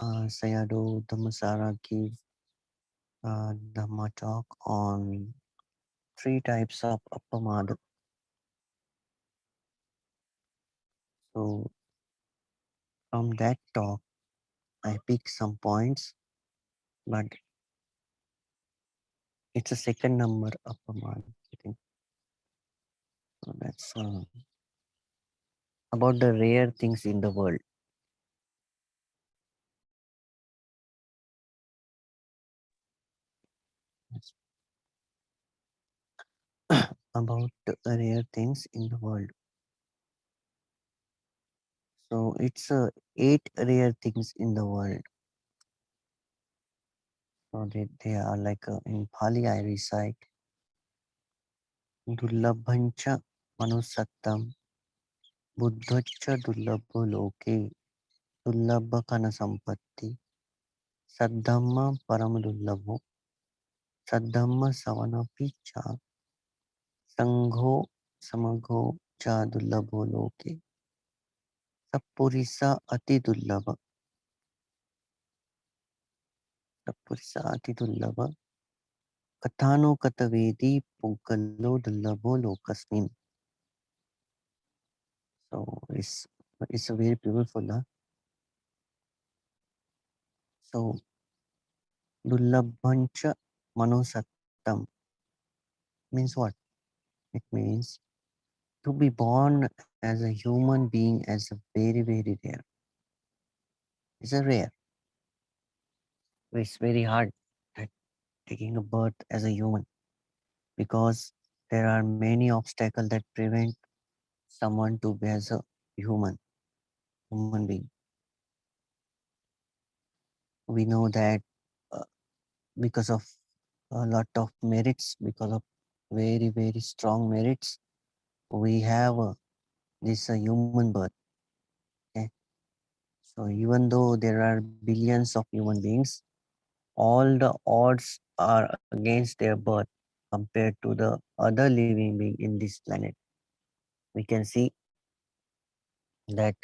Sayadaw Dhammasara give Dhamma talk on three types of appamada. So from that talk, I pick some points, but it's a second number appamada. I think so. That's about the rare things in the world. That's about the rare things in the world. So it's eight rare things in the world. So they are like in Pali I recite Dullabhancha Manusattam Buddhacha Dullabho Loke Dullabha Kana Sampatti Saddhamma Paramadullabho Saddhamma Savanapi Cha Sangho Samagho Cha Dullabho Loke Sappurisa Ati Dullabha Sappurisa Ati Dullabha Katano Katavedi Punkallo Dullabho Lokasmin. So it's a very beautiful. So Dullabhancha Manosattam means what? It means to be born as a human being as a very, very rare. It's a rare. It's very hard at taking a birth as a human because there are many obstacles that prevent someone to be as a human, human being. We know that uh, because of a lot of merits, because of very, very strong merits, we have this human birth. Okay? So even though there are billions of human beings, all the odds are against their birth compared to the other living being in this planet. We can see that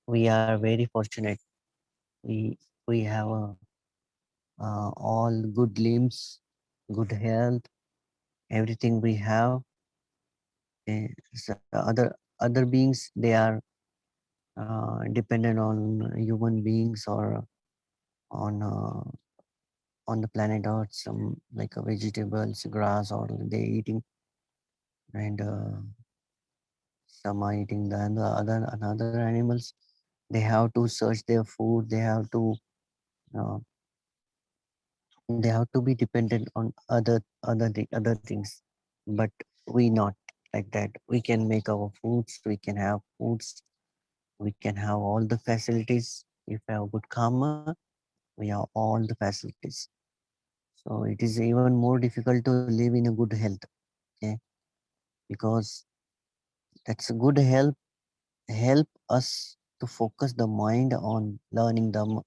we are very fortunate. We we have all good limbs, good health, everything we have. So other beings they are dependent on human beings or on on the planet Earth, some like vegetables, grass, or they eating, and some are eating the other another animals. They have to search their food. Uh, they have to be dependent on other things. But we not like that. We can make our foods. We can have foods. We can have all the facilities. If we have good karma, we have all the facilities. So it is even more difficult to live in a good health. Okay, because that's a good help us to focus the mind on learning them,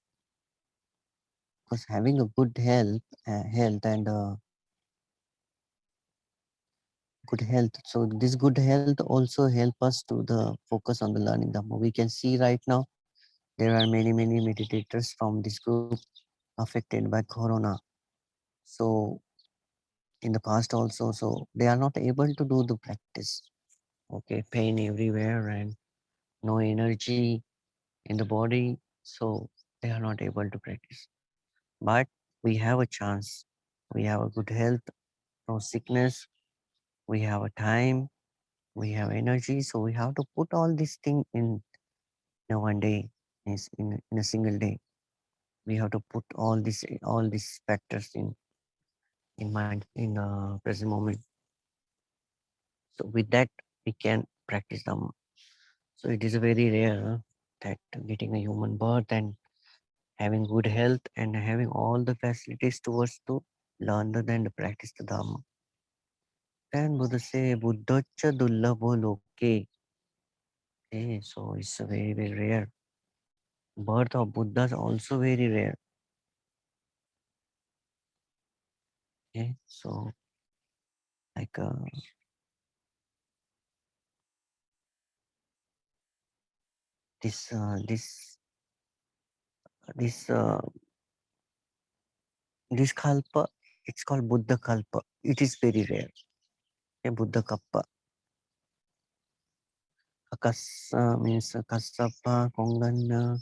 because having a good health and good health, so this good health also help us to the focus on the learning dhamma. We can see right now there are many meditators from this group affected by corona. So in the past also, so they are not able to do the practice. Okay, pain everywhere and no energy in the body, so they are not able to practice. But we have a chance. We have a good health, no sickness. We have a time. We have energy. So we have to put all these things in one day, in a single day. We have to put all these factors in mind in the present moment. So with that, we can practice them. So it is a very rare that getting a human birth and having good health and having all the facilities towards to learn and practice the Dhamma. Then Buddha say, Buddhacha dullabho loke. Okay, so it's a very, very rare. Birth of Buddha is also very rare. Okay, so like this This this kalpa, it's called Buddha kalpa. It is very rare. Okay, Buddha kappa. Akasa means Kasapa, Kongan,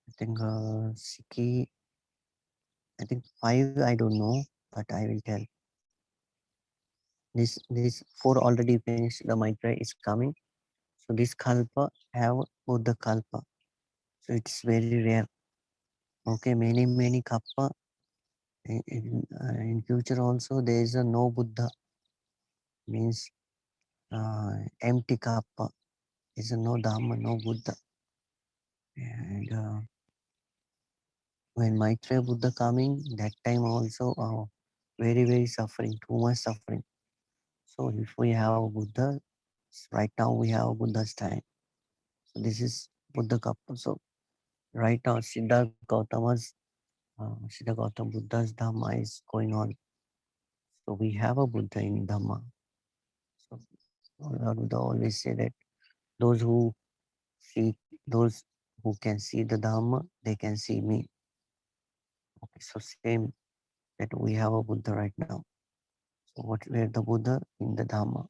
I think Siki. I think five. I don't know, but I will tell. This four already finished. The Maitra is coming. So this kalpa have Buddha kalpa. So it's very rare. Okay, many kappa. In future also there is a no Buddha, means empty kappa. Is a no Dhamma, no Buddha. And when Maitreya Buddha coming, that time also very suffering, too much suffering. So if we have Buddha, right now we have Buddha's time. So this is Buddha Kappa. So right now Siddhartha Gautama's Siddhartha Gautama Buddha's Dhamma is going on. So we have a Buddha in Dhamma. So Lord Buddha always say that those who see, those who can see the Dhamma, they can see me. Okay, so same that we have a Buddha right now. So what where the Buddha in the Dhamma.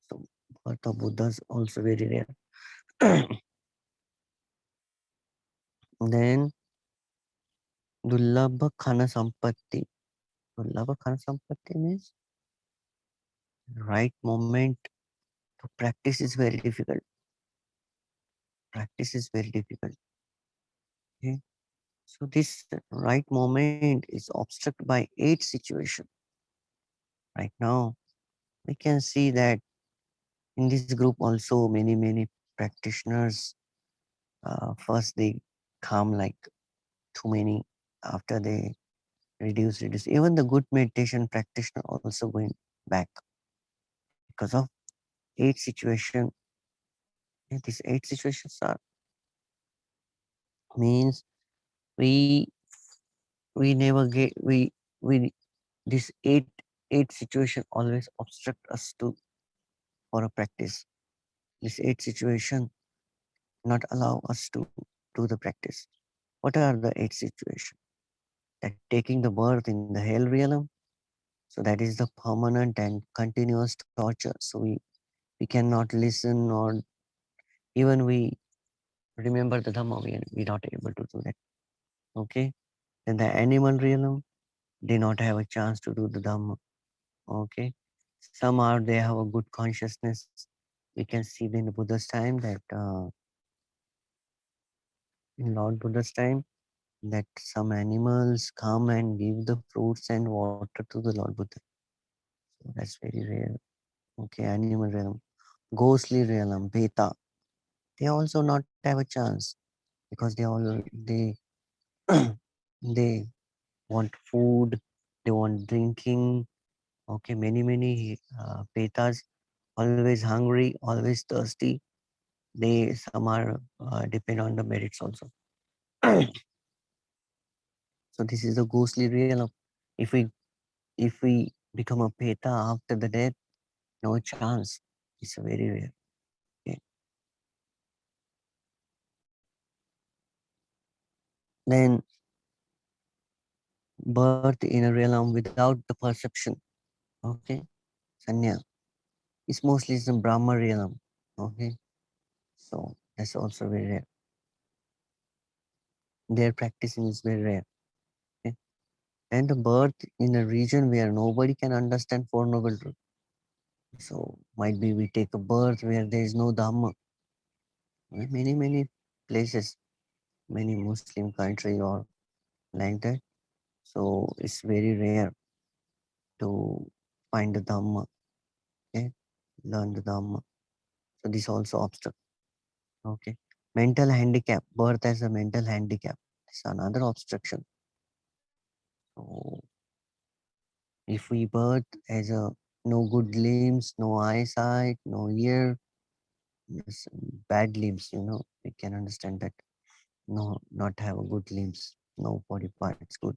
So birth of Buddha is also very rare. Then Dullabha Khana Sampatti. Dullabha Khana Sampatti means right moment to practice is very difficult. Practice is very difficult. Okay. So this right moment is obstructed by 8 situations. Right now, we can see that in this group also many practitioners first they come like too many, after they reduce. Even the good meditation practitioner also going back because of 8 situation. These 8 situations are means we we never get we this eight situation always obstruct us to for a practice. This 8 situation not allow us to do the practice. What are the 8 situations? That taking the birth in the hell realm. So that is the permanent and continuous torture. So we cannot listen, or even we remember the Dhamma, we not able to do that. Okay. Then the animal realm, they not have a chance to do the Dhamma. Okay. Some are, they have a good consciousness. We can see in the Buddha's time that in Lord Buddha's time that some animals come and give the fruits and water to the Lord Buddha. So that's very rare. Okay, animal realm. Ghostly realm, Beta. They also not have a chance because they want food, they want drinking. Okay, many Betas always hungry, always thirsty. They some are depend on the merits also. So this is the ghostly realm. If we if we become a Beta after the death, no chance. It's very rare. Okay. Then birth in a realm without the perception. Okay. Sanya. It's mostly the Brahma realm. Okay. So that's also very rare. Their practicing is very rare. Okay. And the birth in a region where nobody can understand Four Noble Truths. So might be we take a birth where there is no Dhamma. Many places, many Muslim country or like that. So it's very rare to find the Dhamma. Okay. Learn the Dhamma. So this also obstacle. Okay. Mental handicap. Birth as a mental handicap. It's another obstruction. So if we birth as a no good limbs, no eyesight, no ear, yes, bad limbs, we can understand that. No, not have a good limbs, no body parts good.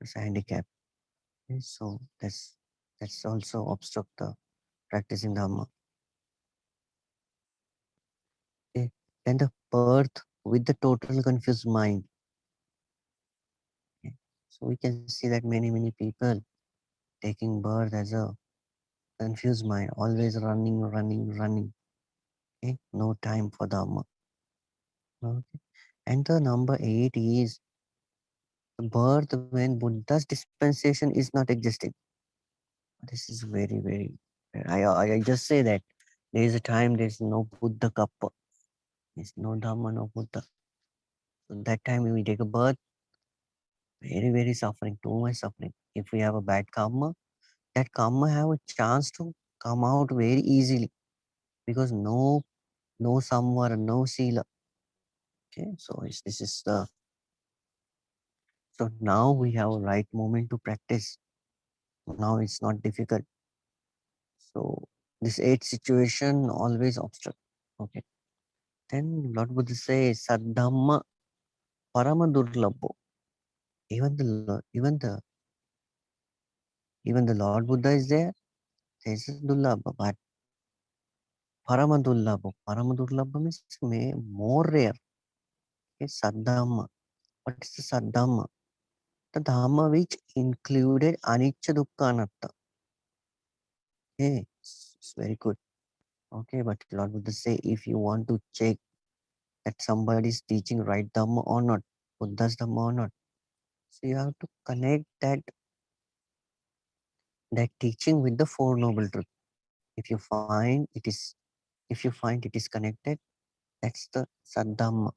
It's a handicap. Okay, so that's also obstruct the practicing Dhamma. Okay. Then the birth with the total confused mind. Okay. So we can see that many people taking birth as a confused mind, always running. Okay. No time for Dhamma. Okay. And the number eight is the birth when Buddha's dispensation is not existing. This is very. I just say that there is a time there is no Buddha Kappa. There's no Dhamma, no Buddha. So that time we take a birth, very suffering, too much suffering. If we have a bad karma, that karma have a chance to come out very easily because no samvara, no sila. Okay, so this is the so now we have a right moment to practice. Now it's not difficult. So this eight situation always obstacle. Okay. Then Lord Buddha says Saddhamma Parama Durlabho. Even the even the Lord Buddha is there. This is Dullabha, but Parama Dullabha. Parama Dullabha means more rare. Okay, Saddhamma. What is the Saddhamma? The Dhamma which included Anicca Dukkha Anatta. Okay, it's very good. Okay, but Lord Buddha say if you want to check that somebody is teaching right Dhamma or not, Buddha's Dhamma or not, so you have to connect that teaching with the Four Noble Truth. If you find it is connected, that's the Saddhamma.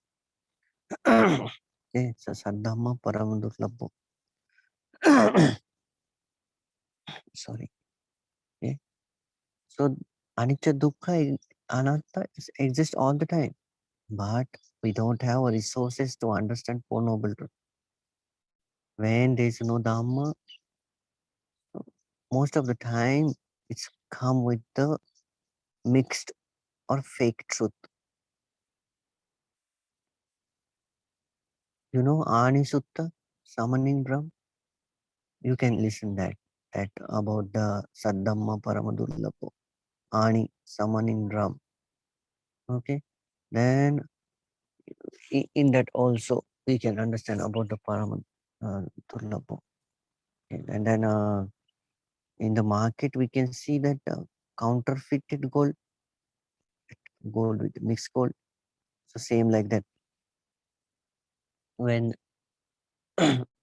Okay, so Saddhamma Paramudurlabho. Sorry. Okay. So Anicca Dukkha Anatta exist all the time. But we don't have resources to understand Four Noble Truth. When there is no Dhamma, most of the time it's come with the mixed or fake truth. You know Ani Sutta, summoning drum? You can listen that about the Saddhamma Paramadurlabho. Ani, summoning drum. Okay. Then in that also we can understand about the Paramadurlabho. Okay. And then in the market we can see that counterfeited gold with mixed gold. So same like that. When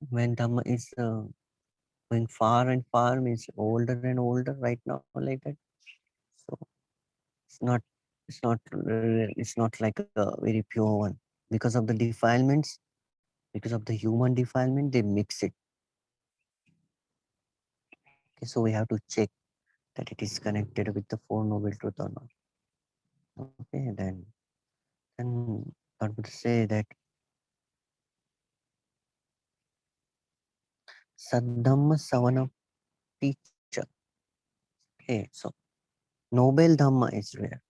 when Dhamma is going far and far means older and older right now like that. So it's not it's not like a very pure one because of the defilements, because of the human defilement they mix it. Okay, so we have to check that it is connected with the Four Noble Truth or not. Okay, then I would say that Saddhamma Savana teacher. Okay, so Noble Dhamma is rare.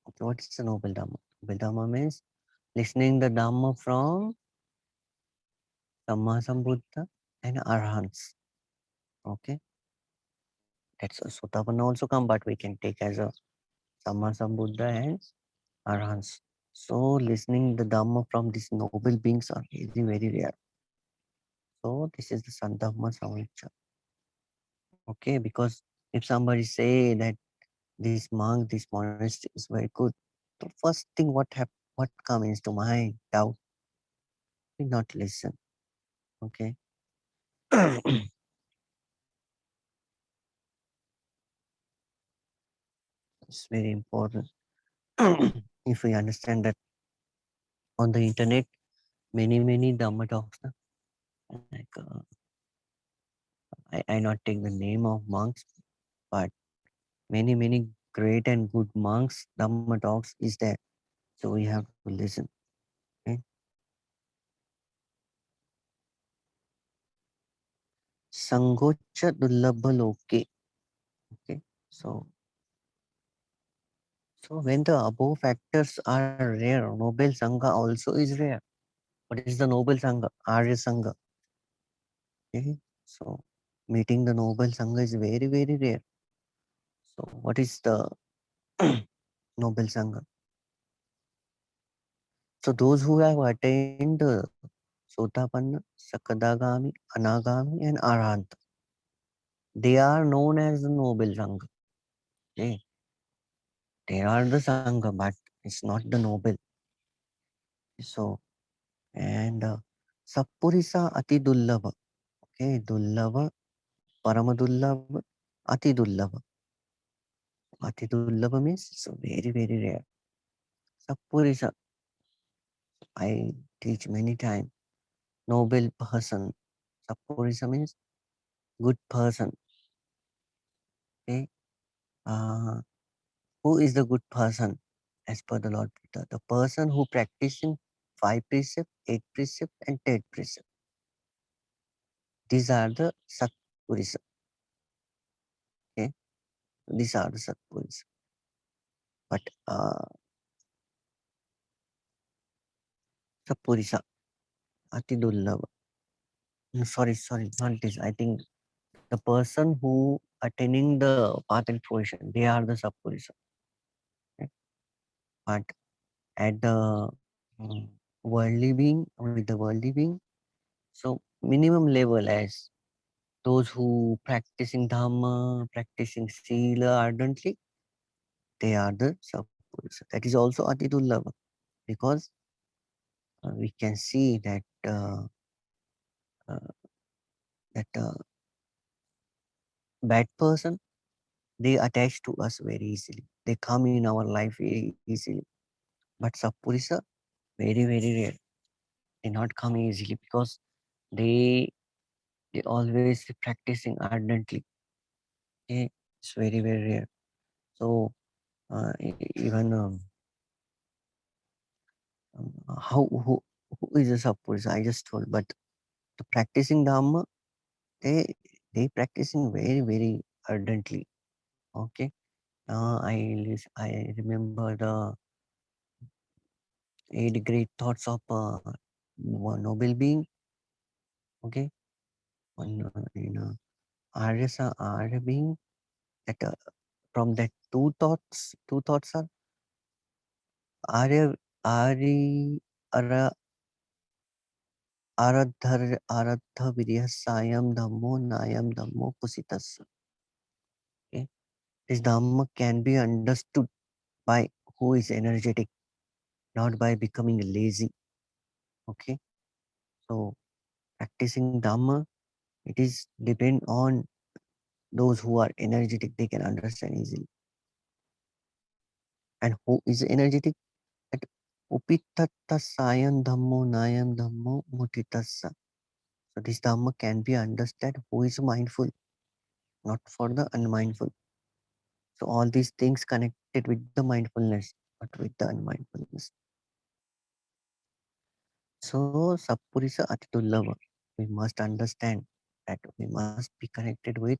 Okay, what is the Noble Dhamma? Noble Dhamma means listening the Dhamma from Sammasambuddha and Arhants. Okay, that's a Sotapanna also come, but we can take as a Sammasambuddha and Arhants. So listening the Dhamma from these noble beings are very rare. So this is the Sandhamma Samvicha. Okay, because if somebody say that this monk, this monastery is very good, the first thing what comes into mind, doubt, we not listen. Okay. It's very important. If we understand that on the internet, many Dhamma talks, like I not take the name of monks, but many great and good monks Dhamma talks is there. So we have to listen. Okay. Sangocha Dullabha Loke. Okay. So when the above factors are rare, Noble Sangha also is rare. What is the Noble Sangha? Arya Sangha. Okay. So meeting the Noble Sangha is very rare. So what is the Noble Sangha? So those who have attained Sotapanna, Sakadagami, Anagami, and Arhant, they are known as the noble Sangha. Okay? They are the Sangha, but it's not the noble. So, and Sappurisa Ati Dullava. Okay, Dullava, Paramadullava, Ati Dullava. Ati Dullava means it's very, very rare. Sappurisa, I teach many times. Noble person. Sappurisa means good person. Okay. Uh, who is the good person as per the Lord Buddha? The person who practicing five precept, eight precept, and 10 precept. These are the Satpurisa. Okay. These are the Satpurisa. But Sappurisa, Ati Dullava. Sorry, not this. I think the person who attaining the path and fruition, they are the Sappurisa. Okay? But at the mm, worldly being, with the worldly being, so minimum level as those who practicing Dhamma, practicing Sila ardently, they are the Sappurisa. That is also Atitullava because we can see uh, that bad person, they attach to us very easily. They come in our life very easily. But Sappurisa, very, very rare. They not come easily because they they always practicing ardently. Okay? It's very, very rare. So even how who is a Sappurisa? I just told, but the practicing Dhamma, they they practicing very, very ardently. Okay. I remember the eight great thoughts of one noble being. Okay. One Arya being that from that two thoughts are Arya Ari Ara Aradha Vidya Sayam Dhammo Nayam Dhammo Kusitas. Okay. This Dhamma can be understood by who is energetic, not by becoming lazy. Okay. So practicing Dhamma, it is depend on those who are energetic, they can understand easily. And who is energetic? At Upitatta Sayam Dhammo Nayam Dhammo Mutitassa. So this Dhamma can be understood who is mindful, not for the unmindful. So all these things connected with the mindfulness, but with the unmindfulness. So Sappurisa Atitullava, we must understand that we must be connected with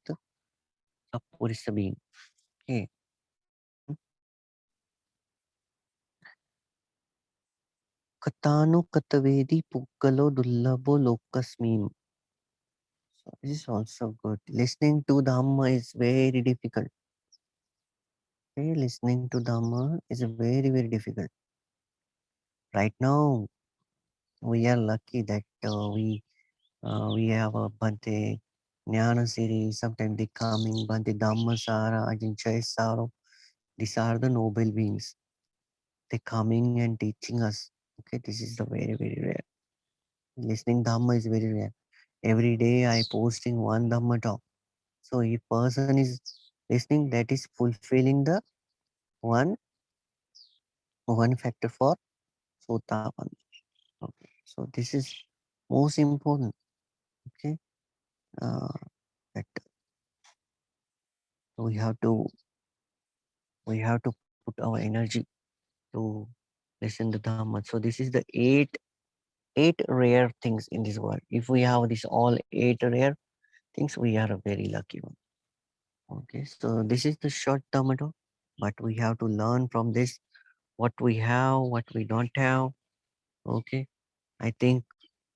Sappurisa being. Okay. Katano Katavedi Pukkalo Dullabo Lokasmim. So this is also good. Listening to Dhamma is very difficult. Okay, listening to Dhamma is very, very difficult. Right now, we are lucky that we have a Bhante Jnana series. Sometimes they coming Bhante Dhammasara, Ajinchaya Saro. These are the noble beings. They coming and teaching us. Okay, this is the very, very rare. Listening Dhamma is very rare. Every day I posting one Dhamma talk. So if person is listening, that is fulfilling the one one factor for Sotapan. Okay. So this is most important. Okay. Uh, that we have to we have to put our energy to listen to Dhamma. So this is the eight rare things in this world. If we have this all eight rare things, we are a very lucky one. Okay. So this is the short Dhamma talk, but we have to learn from this what we have, what we don't have. Okay. I think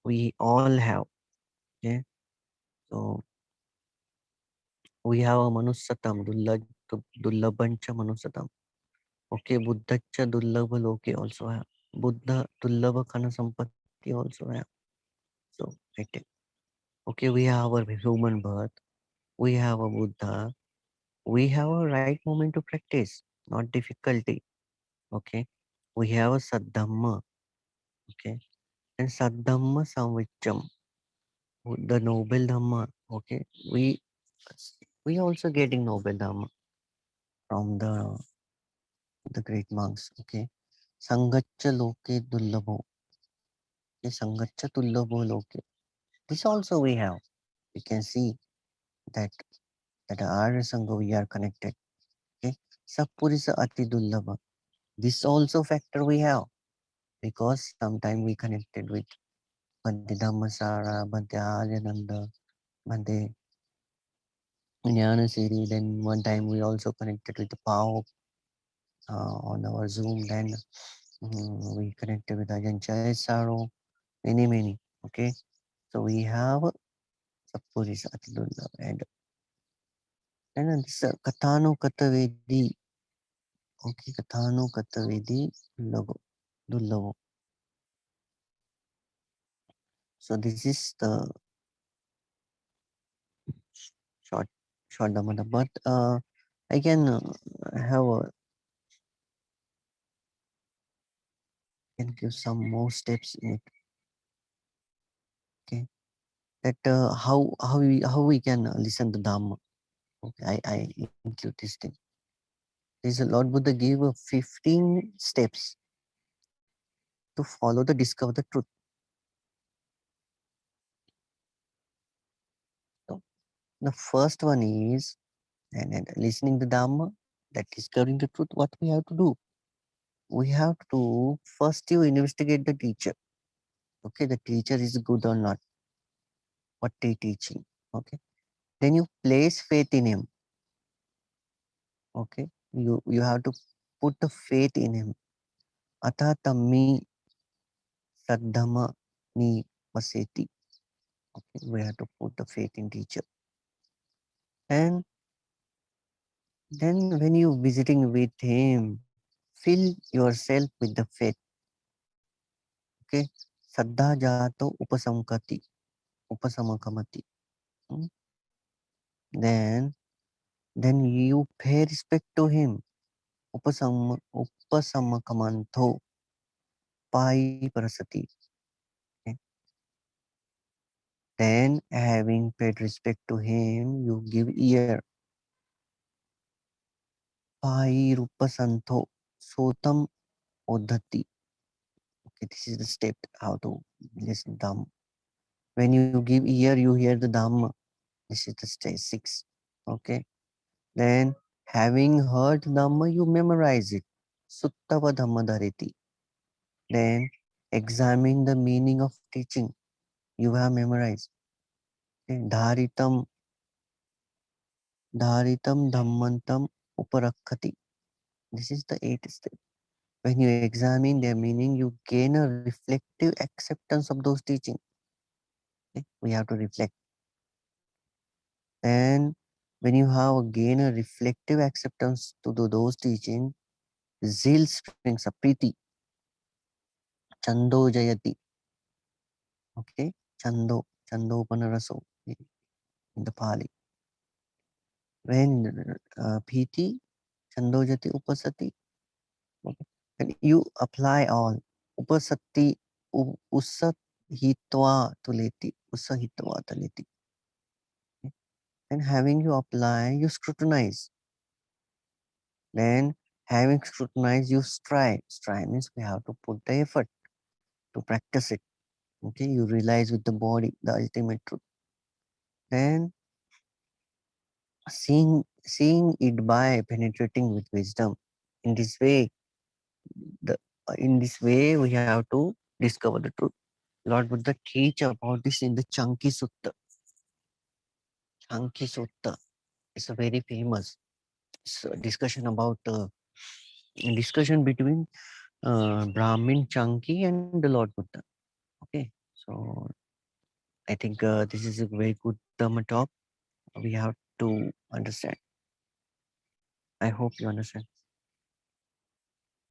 we all have. Okay. So we have a Manusatam, Dullabancha Manusatam. Okay, Buddhacha Dullabha Loke also have. Buddha Dullabha Khana Sampatti also have. So I take. Okay, we have our human birth. We have a Buddha. We have a right moment to practice, not difficulty. Okay. We have a Saddhamma. Okay. And Saddhamma Samvicham, the noble Dhamma. Okay. We also getting noble Dhamma from the great monks. Okay. Sangacha loke dullabho. Okay. Sangacha dullabho loke. This also we have. We can see that that Arya Sangha we are connected. Okay. Sapurisa ati dullabha. This also factor we have because sometimes we connected with Bhante Dhammasara, Bhante Aryananda, Bhante Jnanasiri. Then one time we also connected with the PAO on our Zoom. Then we connected with Ajahn Saro, many. Okay. So we have Sapuri Satidullah and this Katano Katavedi. Okay, Katano Katavedi Dullavo. So this is the short short Dhamma. But I can have can give some more steps in it. Okay, that how we can listen to Dhamma. Okay, I include this thing. There's a Lord Buddha gave 15 steps to follow the discover the truth. So the first one is and listening to Dhamma, that discovering the truth. What we have to do? We have to first you investigate the teacher. Okay, the teacher is good or not. What they teaching. Okay, then you place faith in him. Okay, you have to put the faith in him. Atha tammi saddhama ni vaseti. Okay, we have to put the faith in teacher. And then when you visiting with him, fill yourself with the faith. Okay, saddha jato upasamakamati. Hmm? Then you pay respect to him. Upasamakamanto pai parasati. Okay. Then having paid respect to him, you give ear. Pai rupasanto sotam odhati. Okay, this is the step how to listen Dhamma. When you give ear, you hear the Dhamma. This is the stage 6. Okay. Then having heard Dhamma, you memorize it. Suttava Dhamma Dhariti. Then examine the meaning of teaching. You have memorized. Okay. Dharitam Dhammantam Uparakkati. This is the 8th step. When you examine their meaning, you gain a reflective acceptance of those teachings. Okay. We have to reflect. And when you have gain a reflective acceptance to those teachings, zeal springs up, priti, chando jayati. Okay, chando panaraso in the Pali. When piti, chando jati upasati. Okay. And you apply all upasati, usat hitwa tuleti, usahitwa tuleti. Okay. And having you apply, you scrutinize. Then having scrutinized, you strive. Strive means we have to put the effort to practice it. Okay, you realize with the body the ultimate truth. Then seeing it by penetrating with wisdom. In this way, the in this way we have to discover the truth. Lord Buddha teach about this in the Chanki Sutta. Chanki Sutta is a very famous discussion about discussion between Brahmin Chanki and the Lord Buddha. Okay, so I think this is a very good Dhamma talk. We have to understand. I hope you understand.